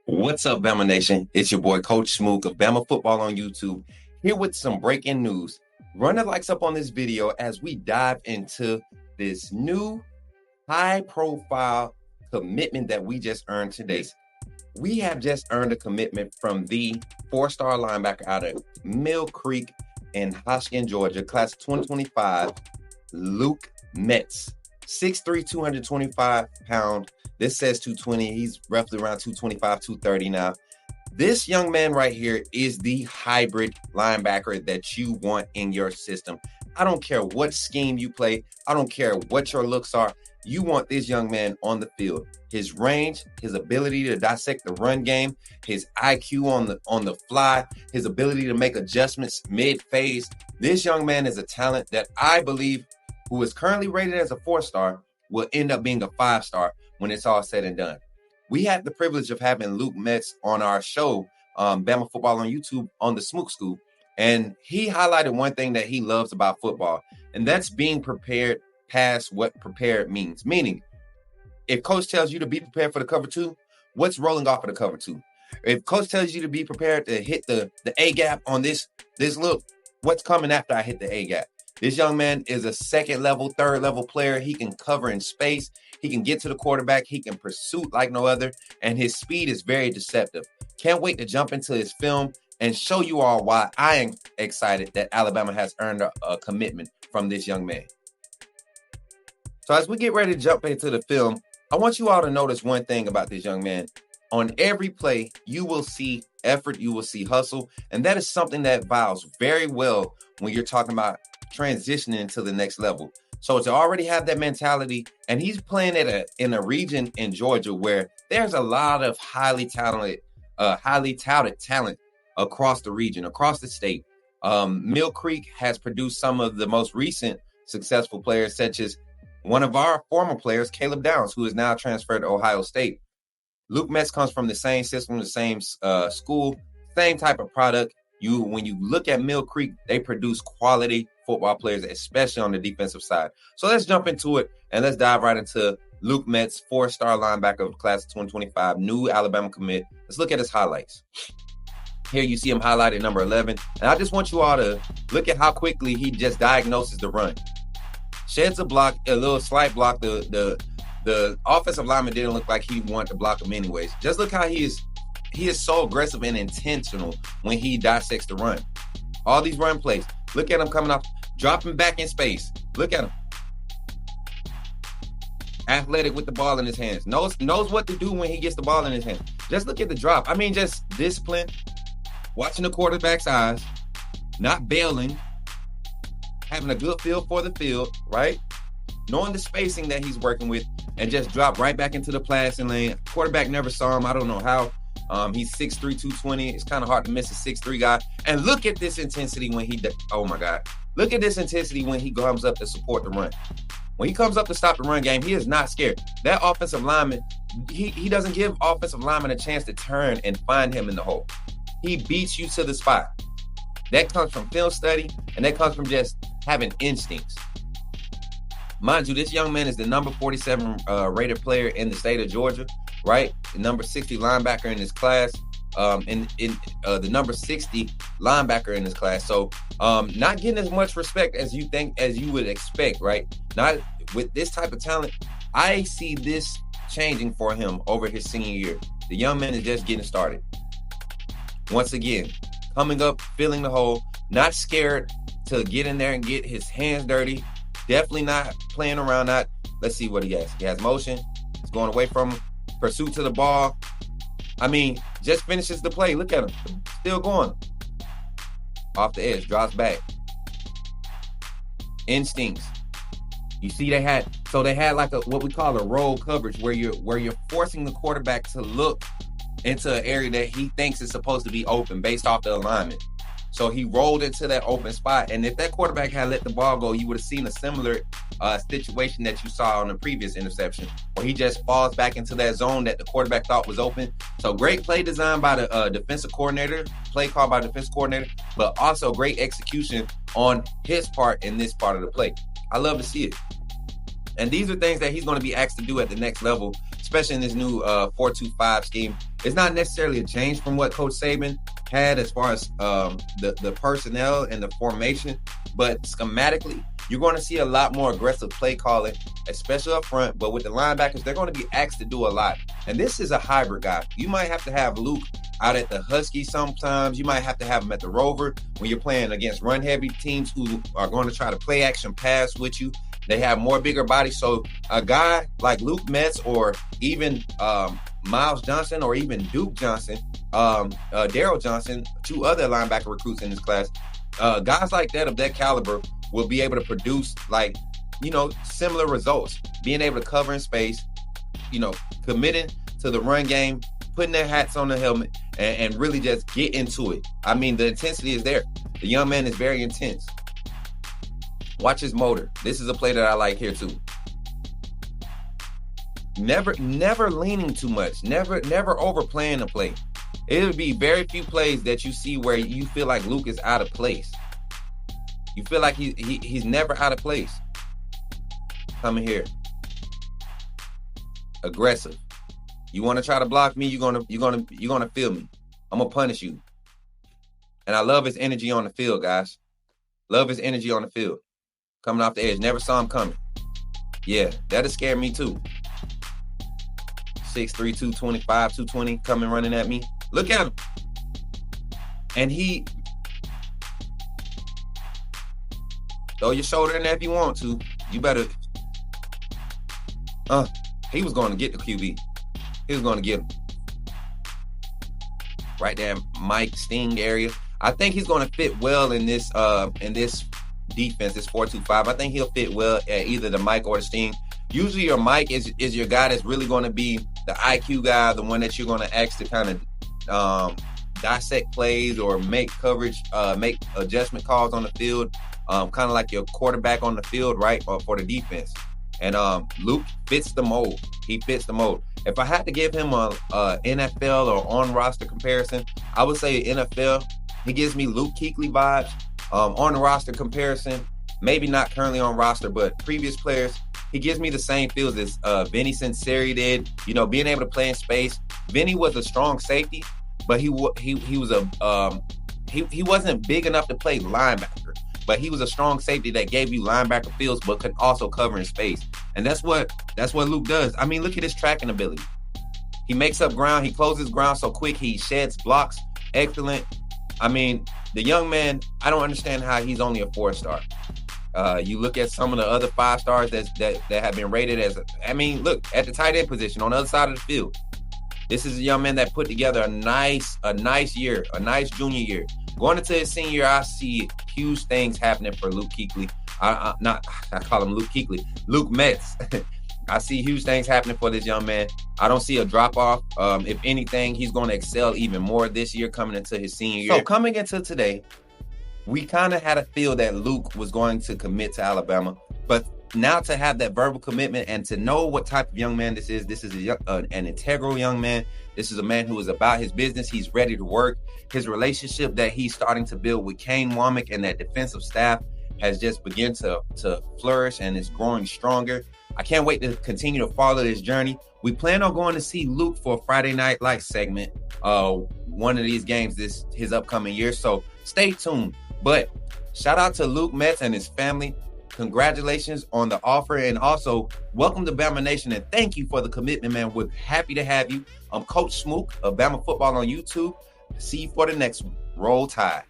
What's up, Bama Nation? It's your boy, Coach Smook of Bama Football on YouTube, here with some breaking news. Run the likes up on this video as we dive into this new high-profile commitment that we just earned today. We have just earned a commitment from the four-star linebacker out of Mill Creek in Hoskins, Georgia, class of 2025, Luke Metz. 6'3", 225 pounds. This says 220. He's roughly around 225, 230 now. This young man right here is the hybrid linebacker that you want in your system. I don't care what scheme you play. I don't care what your looks are. You want this young man on the field. His range, his ability to dissect the run game, his IQ on the fly, his ability to make adjustments mid-phase. This young man is a talent that I believe, who is currently rated as a 4-star, will end up being a 5-star when it's all said and done. We had the privilege of having Luke Metz on our show, Bama Football on YouTube, on the Smook School. And he highlighted one thing that he loves about football, and that's being prepared past what prepared means. Meaning, if coach tells you to be prepared for the cover two, what's rolling off of the cover two? If coach tells you to be prepared to hit the A gap on this look, what's coming after I hit the A gap? This young man is a second level, third level player. He can cover in space. He can get to the quarterback. He can pursue like no other. And his speed is very deceptive. Can't wait to jump into his film and show you all why I am excited that Alabama has earned a commitment from this young man. So as we get ready to jump into the film, I want you all to notice one thing about this young man. On every play, you will see effort, you will see hustle, and that is something that vials very well when you're talking about transitioning to the next level. So to already have that mentality, and he's playing in a region in Georgia where there's a lot of highly touted talent across the region, across the state. Mill Creek has produced some of the most recent successful players, such as one of our former players, Caleb Downs, who is now transferred to Ohio State. Luke Metz comes from the same system, the same school, same type of product. When you look at Mill Creek, they produce quality football players, especially on the defensive side. So let's jump into it, and let's dive right into Luke Metz, 4-star linebacker of the class of 2025, new Alabama commit. Let's look at his highlights. Here you see him highlighted number 11, and I just want you all to look at how quickly he just diagnoses the run. Sheds a block, a little slight block. The offensive lineman didn't look like he wanted to block him anyways. Just look how he is so aggressive and intentional when he dissects the run. All these run plays. Look at him coming off, dropping back in space. Look at him. Athletic with the ball in his hands. Knows what to do when he gets the ball in his hands. Just look at the drop. I mean, just discipline. Watching the quarterback's eyes. Not bailing. Having a good feel for the field, right? Knowing the spacing that he's working with, and just drop right back into the passing lane. Quarterback never saw him. I don't know how. He's 6'3", 220. It's kind of hard to miss a 6'3" guy. And look at this intensity when oh my God. Look at this intensity when he comes up to support the run. When he comes up to stop the run game, he is not scared. That offensive lineman, he doesn't give offensive lineman a chance to turn and find him in the hole. He beats you to the spot. That comes from film study, and that comes from just having instincts. Mind you, this young man is the number 47 rated player in the state of Georgia, right? The number 60 linebacker in his class, the number 60 linebacker in his class. So not getting as much respect as you would expect, right? Not with this type of talent. I see this changing for him over his senior year. The young man is just getting started. Once again, coming up, filling the hole, not scared to get in there and get his hands dirty. Definitely not playing around. Let's see what he has. He has motion. He's going away from him. Pursuit to the ball. I mean, just finishes the play. Look at him. Still going. Off the edge. Drops back. Instincts. You see they had like what we call a roll coverage where you're forcing the quarterback to look into an area that he thinks is supposed to be open based off the alignment. So he rolled into that open spot. And if that quarterback had let the ball go, you would have seen a similar situation that you saw on the previous interception, where he just falls back into that zone that the quarterback thought was open. So great play design by the defensive coordinator, play call by the defensive coordinator, but also great execution on his part in this part of the play. I love to see it. And these are things that he's going to be asked to do at the next level, especially in this new 4-2-5 scheme. It's not necessarily a change from what Coach Saban had as far as the personnel and the formation, but schematically, you're going to see a lot more aggressive play calling, especially up front. But with the linebackers, they're going to be asked to do a lot. And this is a hybrid guy. You might have to have Luke out at the Huskies sometimes. You might have to have him at the Rover when you're playing against run-heavy teams who are going to try to play action pass with you. They have more bigger bodies. So a guy like Luke Metz or even Miles Johnson or even Duke Johnson, Daryl Johnson, 2 other linebacker recruits in this class, guys like that of that caliber will be able to produce similar results, being able to cover in space, committing to the run game, putting their hats on the helmet and really just get into it. I mean, the intensity is there. The young man is very intense. Watch his motor. This is a play that I like here too. Never leaning too much. Never overplaying a play. It would be very few plays that you see where you feel like Luke is out of place. You feel like he's never out of place. Coming here. Aggressive. You want to try to block me, you're gonna feel me. I'm gonna punish you. And I love his energy on the field, guys. Love his energy on the field. Coming off the edge. Never saw him coming. Yeah, that'll scare me too. 6'3", 225, 220 coming running at me. Look at him. And he throw your shoulder in there if you want to. You better. He was going to get the QB. He was going to get him. Right there, Mike Sting area. I think he's going to fit well in this defense, this 4-2-5. I think he'll fit well at either the Mike or the Sting. Usually your Mike is your guy that's really going to be the IQ guy, the one that you're going to ask to kind of dissect plays or make coverage, make adjustment calls on the field, kind of like your quarterback on the field, right, for the defense. And Luke fits the mold. He fits the mold. If I had to give him a NFL or on-roster comparison, I would say NFL. He gives me Luke Kuechly vibes. On the roster comparison, maybe not currently on roster, but previous players, he gives me the same feels as Vinny Sinceri did. Being able to play in space. Vinny was a strong safety, but he wasn't big enough to play linebacker. But he was a strong safety that gave you linebacker feels, but could also cover in space. And that's what Luke does. I mean, look at his tracking ability. He makes up ground. He closes ground so quick. He sheds blocks. Excellent. I mean, the young man, I don't understand how he's only a 4-star. You look at some of the other 5 stars that have been rated as, look at the tight end position on the other side of the field. This is a young man that put together a nice year, a nice junior year. Going into his senior year, I see huge things happening for Luke Kuechly. I call him Luke Kuechly. Luke Metz. I see huge things happening for this young man. I don't see a drop-off. If anything, he's going to excel even more this year coming into his senior year. So coming into today, we kind of had a feel that Luke was going to commit to Alabama. But now to have that verbal commitment and to know what type of young man this is an integral young man. This is a man who is about his business. He's ready to work. His relationship that he's starting to build with Kane Womack and that defensive staff has just begun to flourish and is growing stronger. I can't wait to continue to follow this journey. We plan on going to see Luke for a Friday Night Lights segment, one of these games his upcoming year. So stay tuned. But shout out to Luke Metz and his family. Congratulations on the offer, and also welcome to Bama Nation, and thank you for the commitment, man. We're happy to have you. I'm Coach Smook of Bama Football on YouTube. See you for the next one. Roll Tide.